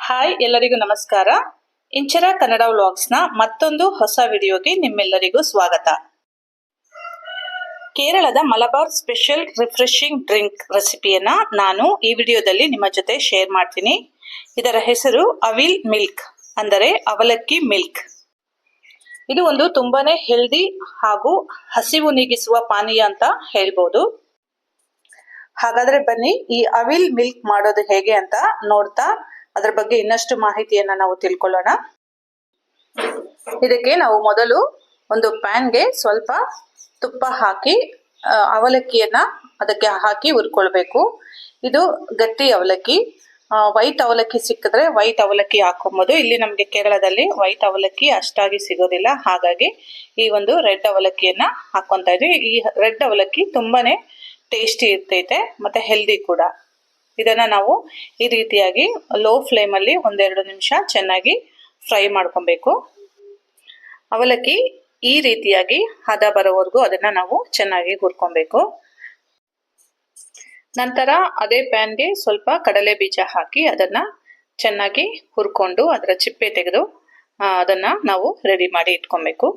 Hi, ಎಲ್ಲರಿಗೂ ನಮಸ್ಕಾರ. ಇಂಚರ ಕನ್ನಡ ವ್ಲಾಗ್ಸ್ನ ಮತ್ತೊಂದು ಹೊಸ ವಿಡಿಯೋಗೆ ನಿಮ್ಮೆಲ್ಲರಿಗೂ ಸ್ವಾಗತ. ಕೇರಳದ ಮಲಬಾರ್ ಸ್ಪೆಷಲ್ ರಿಫ್ರೆಶಿಂಗ್ ಡ್ರಿಂಕ್ ರೆಸಿಪಿಯನ್ನ ನಾನು ಈ ವಿಡಿಯೋದಲ್ಲಿ ನಿಮ್ಮ ಜೊತೆ ಶೇರ್ ಮಾಡ್ತೀನಿ. ಇದರ ಹೆಸರು ಅವಿಲ್ ಮಿಲ್ಕ್, ಅಂದರೆ ಅವಲಕ್ಕಿ ಮಿಲ್ಕ್. ಇದು ಒಂದು ತುಂಬಾನೇ ಹೆಲ್ದಿ ಹಾಗೂ ಹಸಿವು ನೀಗಿಸುವ ಪಾನೀಯ ಅಂತ ಹೇಳ್ಬೋದು. ಹಾಗಾದ್ರೆ ಬನ್ನಿ, ಈ ಅವಿಲ್ ಮಿಲ್ಕ್ ಮಾಡೋದು ಹೇಗೆ ಅಂತ ನೋಡ್ತಾ ಅದರ ಬಗ್ಗೆ ಇನ್ನಷ್ಟು ಮಾಹಿತಿಯನ್ನ ನಾವು ತಿಳ್ಕೊಳ್ಳೋಣ. ಇದಕ್ಕೆ ನಾವು ಮೊದಲು ಒಂದು ಪ್ಯಾನ್ಗೆ ಸ್ವಲ್ಪ ತುಪ್ಪ ಹಾಕಿ ಅವಲಕ್ಕಿಯನ್ನ ಅದಕ್ಕೆ ಹಾಕಿ ಹುರ್ಕೊಳ್ಬೇಕು. ಇದು ಗಟ್ಟಿ ಅವಲಕ್ಕಿ. ವೈಟ್ ಅವಲಕ್ಕಿ ಸಿಕ್ಕಿದ್ರೆ ವೈಟ್ ಅವಲಕ್ಕಿ ಹಾಕೊಬಹುದು. ಇಲ್ಲಿ ನಮಗೆ ಕೇರಳದಲ್ಲಿ ವೈಟ್ ಅವಲಕ್ಕಿ ಅಷ್ಟಾಗಿ ಸಿಗೋದಿಲ್ಲ, ಹಾಗಾಗಿ ಈ ಒಂದು ರೆಡ್ ಅವಲಕ್ಕಿಯನ್ನ ಹಾಕೊಂತ ಇದೀವಿ. ಈ ರೆಡ್ ಅವಲಕ್ಕಿ ತುಂಬಾನೇ ಟೇಸ್ಟಿ ಇರ್ತೈತೆ ಮತ್ತೆ ಹೆಲ್ದಿ ಕೂಡ. ಇದನ್ನ ನಾವು ಈ ರೀತಿಯಾಗಿ ಲೋ ಫ್ಲೇಮ್ ಅಲ್ಲಿ ಒಂದೆರಡು ನಿಮಿಷ ಚೆನ್ನಾಗಿ ಫ್ರೈ ಮಾಡ್ಕೊಬೇಕು. ಅವಲಕ್ಕಿ ಈ ರೀತಿಯಾಗಿ ಹದ ಬರೋವರೆಗೂ ಅದನ್ನ ನಾವು ಚೆನ್ನಾಗಿ ಹುರ್ಕೊಬೇಕು. ನಂತರ ಅದೇ ಪ್ಯಾನ್ಗೆ ಸ್ವಲ್ಪ ಕಡಲೆ ಬೀಜ ಹಾಕಿ ಅದನ್ನ ಚೆನ್ನಾಗಿ ಹುರ್ಕೊಂಡು ಅದರ ಚಿಪ್ಪೆ ತೆಗೆದು ಅದನ್ನ ನಾವು ರೆಡಿ ಮಾಡಿ ಇಟ್ಕೊಬೇಕು.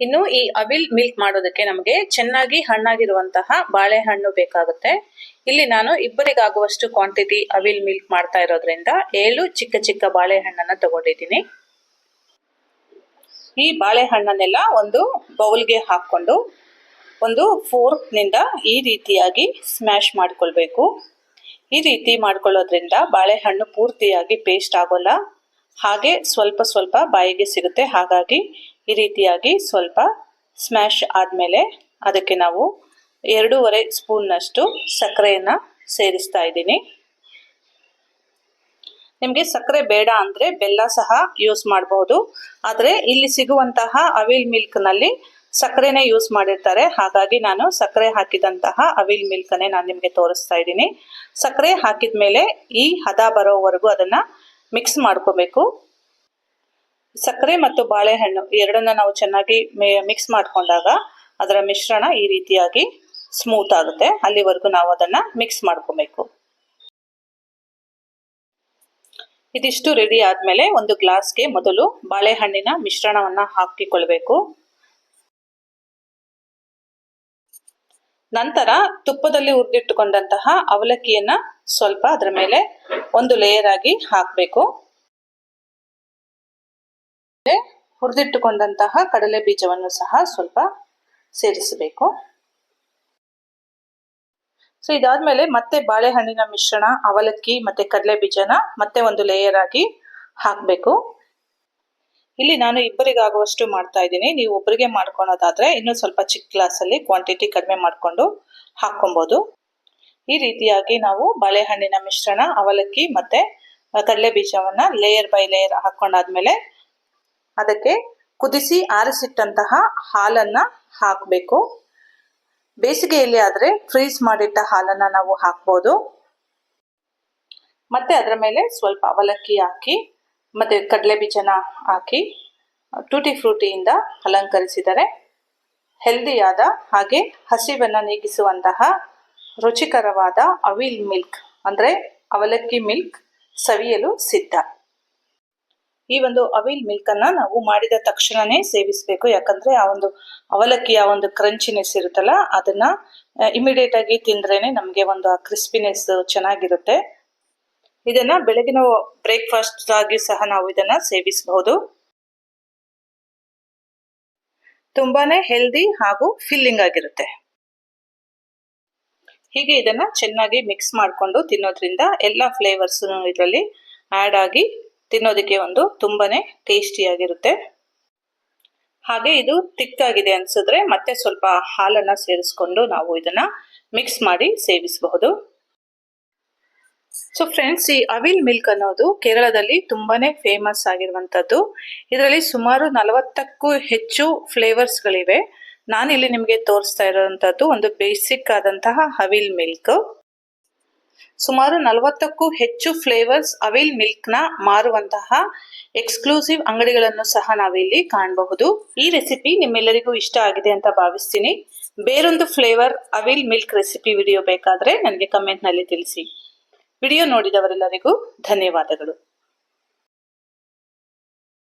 ಇನ್ನು ಈ ಅವಿಲ್ ಮಿಲ್ಕ್ ಮಾಡೋದಕ್ಕೆ ನಮಗೆ ಚೆನ್ನಾಗಿ ಹಣ್ಣಾಗಿರುವಂತಹ ಬಾಳೆಹಣ್ಣು ಬೇಕಾಗುತ್ತೆ. ಇಲ್ಲಿ ನಾನು ಇಬ್ಬರಿಗಾಗುವಷ್ಟು ಕ್ವಾಂಟಿಟಿ ಅವಿಲ್ ಮಿಲ್ಕ್ ಮಾಡ್ತಾ ಇರೋದ್ರಿಂದ 7 ಚಿಕ್ಕ ಚಿಕ್ಕ ಬಾಳೆಹಣ್ಣನ್ನ ತಗೊಂಡಿದ್ದೀನಿ. ಈ ಬಾಳೆಹಣ್ಣನ್ನೆಲ್ಲ ಒಂದು ಬೌಲ್ಗೆ ಹಾಕೊಂಡು ಒಂದು ಫೋರ್ಕ್ ನಿಂದ ಈ ರೀತಿಯಾಗಿ ಸ್ಮ್ಯಾಶ್ ಮಾಡ್ಕೊಳ್ಬೇಕು. ಈ ರೀತಿ ಮಾಡ್ಕೊಳ್ಳೋದ್ರಿಂದ ಬಾಳೆಹಣ್ಣು ಪೂರ್ತಿಯಾಗಿ ಪೇಸ್ಟ್ ಆಗೋಲ್ಲ, ಹಾಗೆ ಸ್ವಲ್ಪ ಸ್ವಲ್ಪ ಬಾಯಿಗೆ ಸಿಗುತ್ತೆ. ಹಾಗಾಗಿ ಈ ರೀತಿಯಾಗಿ ಸ್ವಲ್ಪ ಸ್ಮ್ಯಾಶ್ ಆದ್ಮೇಲೆ ಅದಕ್ಕೆ ನಾವು 2.5 ಸ್ಪೂನ್ನಷ್ಟು ಸಕ್ಕರೆಯನ್ನ ಸೇರಿಸ್ತಾ ಇದ್ದೀನಿ. ನಿಮಗೆ ಸಕ್ಕರೆ ಬೇಡ ಅಂದ್ರೆ ಬೆಲ್ಲ ಸಹ ಯೂಸ್ ಮಾಡಬಹುದು, ಆದ್ರೆ ಇಲ್ಲಿ ಸಿಗುವಂತಹ ಅವಿಲ್ ಮಿಲ್ಕ್ ನಲ್ಲಿ ಸಕ್ಕರೆನೇ ಯೂಸ್ ಮಾಡಿರ್ತಾರೆ. ಹಾಗಾಗಿ ನಾನು ಸಕ್ಕರೆ ಹಾಕಿದಂತಹ ಅವಿಲ್ ಮಿಲ್ಕ್ ಅನ್ನೇ ನಾನು ನಿಮಗೆ ತೋರಿಸ್ತಾ ಇದ್ದೀನಿ. ಸಕ್ಕರೆ ಹಾಕಿದ್ಮೇಲೆ ಈ ಹದ ಬರೋವರೆಗೂ ಅದನ್ನ ಮಿಕ್ಸ್ ಮಾಡ್ಕೋಬೇಕು. ಸಕ್ಕರೆ ಮತ್ತು ಬಾಳೆಹಣ್ಣು ಎರಡನ್ನ ನಾವು ಚೆನ್ನಾಗಿ ಮಿಕ್ಸ್ ಮಾಡ್ಕೊಂಡಾಗ ಅದರ ಮಿಶ್ರಣ ಈ ರೀತಿಯಾಗಿ ಸ್ಮೂತ್ ಆಗುತ್ತೆ. ಅಲ್ಲಿವರೆಗೂ ನಾವು ಅದನ್ನ ಮಿಕ್ಸ್ ಮಾಡ್ಕೋಬೇಕು. ಇದಿಷ್ಟು ರೆಡಿ ಆದ್ಮೇಲೆ ಒಂದು ಗ್ಲಾಸ್ಗೆ ಮೊದಲು ಬಾಳೆಹಣ್ಣಿನ ಮಿಶ್ರಣವನ್ನ ಹಾಕಿಕೊಳ್ಬೇಕು. ನಂತರ ತುಪ್ಪದಲ್ಲಿ ಹುರಿದಿಟ್ಟುಕೊಂಡಂತಹ ಅವಲಕ್ಕಿಯನ್ನ ಸ್ವಲ್ಪ ಅದರ ಮೇಲೆ ಒಂದು ಲೇಯರ್ ಆಗಿ ಹಾಕಬೇಕು. ಹುರಿದಿಟ್ಟುಕೊಂಡಂತಹ ಕಡಲೆ ಬೀಜವನ್ನು ಸಹ ಸ್ವಲ್ಪ ಸೇರಿಸಬೇಕು. ಸೊ ಇದಾದ್ಮೇಲೆ ಮತ್ತೆ ಬಾಳೆಹಣ್ಣಿನ ಮಿಶ್ರಣ, ಅವಲಕ್ಕಿ ಮತ್ತೆ ಕಡಲೆ ಬೀಜನ ಮತ್ತೆ ಒಂದು ಲೇಯರ್ ಆಗಿ ಹಾಕಬೇಕು. ಇಲ್ಲಿ ನಾನು ಇಬ್ಬರಿಗಾಗುವಷ್ಟು ಮಾಡ್ತಾ ಇದ್ದೀನಿ. ನೀವು ಒಬ್ಬರಿಗೆ ಮಾಡ್ಕೊಳೋದಾದ್ರೆ ಇನ್ನು ಸ್ವಲ್ಪ ಚಿಕ್ಕ ಗ್ಲಾಸ್ ಅಲ್ಲಿ ಕ್ವಾಂಟಿಟಿ ಕಡಿಮೆ ಮಾಡ್ಕೊಂಡು ಹಾಕೊಬಹುದು. ಈ ರೀತಿಯಾಗಿ ನಾವು ಬಾಳೆಹಣ್ಣಿನ ಮಿಶ್ರಣ, ಅವಲಕ್ಕಿ ಮತ್ತೆ ಕಡಲೆ ಬೀಜವನ್ನ ಲೇಯರ್ ಬೈ ಲೇಯರ್ ಹಾಕೊಂಡಾದ್ಮೇಲೆ ಅದಕ್ಕೆ ಕುದಿಸಿ ಆರಿಸಿಟ್ಟಂತಹ ಹಾಲನ್ನ ಹಾಕಬೇಕು. ಬೇಸಿಗೆಯಲ್ಲಿ ಆದ್ರೆ ಫ್ರೀಸ್ ಮಾಡಿಟ್ಟ ಹಾಲನ್ನ ನಾವು ಹಾಕ್ಬೋದು. ಮತ್ತೆ ಅದರ ಮೇಲೆ ಸ್ವಲ್ಪ ಅವಲಕ್ಕಿ ಹಾಕಿ ಮತ್ತೆ ಕಡಲೆ ಬೀಜನ ಹಾಕಿ ಟೂಟಿ ಫ್ರೂಟಿಯಿಂದ ಅಲಂಕರಿಸಿದರೆ ಹೆಲ್ದಿಯಾದ ಹಾಗೆ ಹಸಿವನ್ನ ನೀಗಿಸುವಂತಹ ರುಚಿಕರವಾದ ಅವಿಲ್ ಮಿಲ್ಕ್ ಅಂದ್ರೆ ಅವಲಕ್ಕಿ ಮಿಲ್ಕ್ ಸವಿಯಲು ಸಿದ್ಧ. ಈ ಒಂದು ಅವಿಲ್ ಮಿಲ್ಕ್ ಅನ್ನ ನಾವು ಮಾಡಿದ ತಕ್ಷಣನೇ ಸೇವಿಸಬೇಕು. ಯಾಕಂದ್ರೆ ಆ ಒಂದು ಅವಲಕ್ಕಿಯ ಒಂದು ಕ್ರಂಚಿನೆಸ್ ಇರುತ್ತಲ್ಲ, ಅದನ್ನ ಇಮಿಡಿಯೇಟ್ ಆಗಿ ತಿಂದ್ರೇನೆ ನಮ್ಗೆ ಒಂದು ಕ್ರಿಸ್ಪಿನೆಸ್ ಚೆನ್ನಾಗಿರುತ್ತೆ. ಇದನ್ನ ಬೆಳಗಿನ ಬ್ರೇಕ್ಫಾಸ್ಟ್ ಆಗಿ ಸಹ ನಾವು ಇದನ್ನ ಸೇವಿಸಬಹುದು. ತುಂಬಾನೇ ಹೆಲ್ದಿ ಹಾಗೂ ಫಿಲ್ಲಿಂಗ್ ಆಗಿರುತ್ತೆ. ಹೀಗೆ ಇದನ್ನ ಚೆನ್ನಾಗಿ ಮಿಕ್ಸ್ ಮಾಡಿಕೊಂಡು ತಿನ್ನೋದ್ರಿಂದ ಎಲ್ಲಾ ಫ್ಲೇವರ್ಸ್ ಇದರಲ್ಲಿ ಆಡ್ ಆಗಿ ತಿನ್ನೋದಕ್ಕೆ ಒಂದು ತುಂಬಾನೇ ಟೇಸ್ಟಿ ಆಗಿರುತ್ತೆ. ಹಾಗೆ ಇದು ತಿಕ್ಕಾಗಿದೆ ಅನ್ಸಿದ್ರೆ ಮತ್ತೆ ಸ್ವಲ್ಪ ಹಾಲನ್ನ ಸೇರಿಸ್ಕೊಂಡು ನಾವು ಇದನ್ನ ಮಿಕ್ಸ್ ಮಾಡಿ ಸೇವಿಸಬಹುದು. ಸೊ ಫ್ರೆಂಡ್ಸ್, ಈ ಅವಿಲ್ ಮಿಲ್ಕ್ ಅನ್ನೋದು ಕೇರಳದಲ್ಲಿ ತುಂಬಾನೇ ಫೇಮಸ್ ಆಗಿರುವಂತದ್ದು. ಇದರಲ್ಲಿ ಸುಮಾರು 40ಕ್ಕೂ ಹೆಚ್ಚು ಫ್ಲೇವರ್ಸ್ ಗಳಿವೆ. ನಾನಿಲ್ಲಿ ನಿಮಗೆ ತೋರಿಸ್ತಾ ಇರುವಂತದ್ದು ಒಂದು ಬೇಸಿಕ್ ಆದಂತಹ ಅವಿಲ್ ಮಿಲ್ಕ್. ಸುಮಾರು 40ಕ್ಕೂ ಹೆಚ್ಚು ಫ್ಲೇವರ್ಸ್ ಅವಿಲ್ ಮಿಲ್ಕ್ ನ ಮಾರುವಂತಹ ಎಕ್ಸ್ಕ್ಲೂಸಿವ್ ಅಂಗಡಿಗಳನ್ನು ಸಹ ನಾವಿಲ್ಲಿ ಕಾಣಬಹುದು. ಈ ರೆಸಿಪಿ ನಿಮ್ಮೆಲ್ಲರಿಗೂ ಇಷ್ಟ ಆಗಿದೆ ಅಂತ ಭಾವಿಸ್ತೀನಿ. ಬೇರೊಂದು flavour evil milk recipe video ಬೇಕಾದ್ರೆ ನನಗೆ ಕಮೆಂಟ್ ನಲ್ಲಿ ತಿಳಿಸಿ. ವಿಡಿಯೋ ನೋಡಿದವರೆಲ್ಲರಿಗೂ ಧನ್ಯವಾದಗಳು.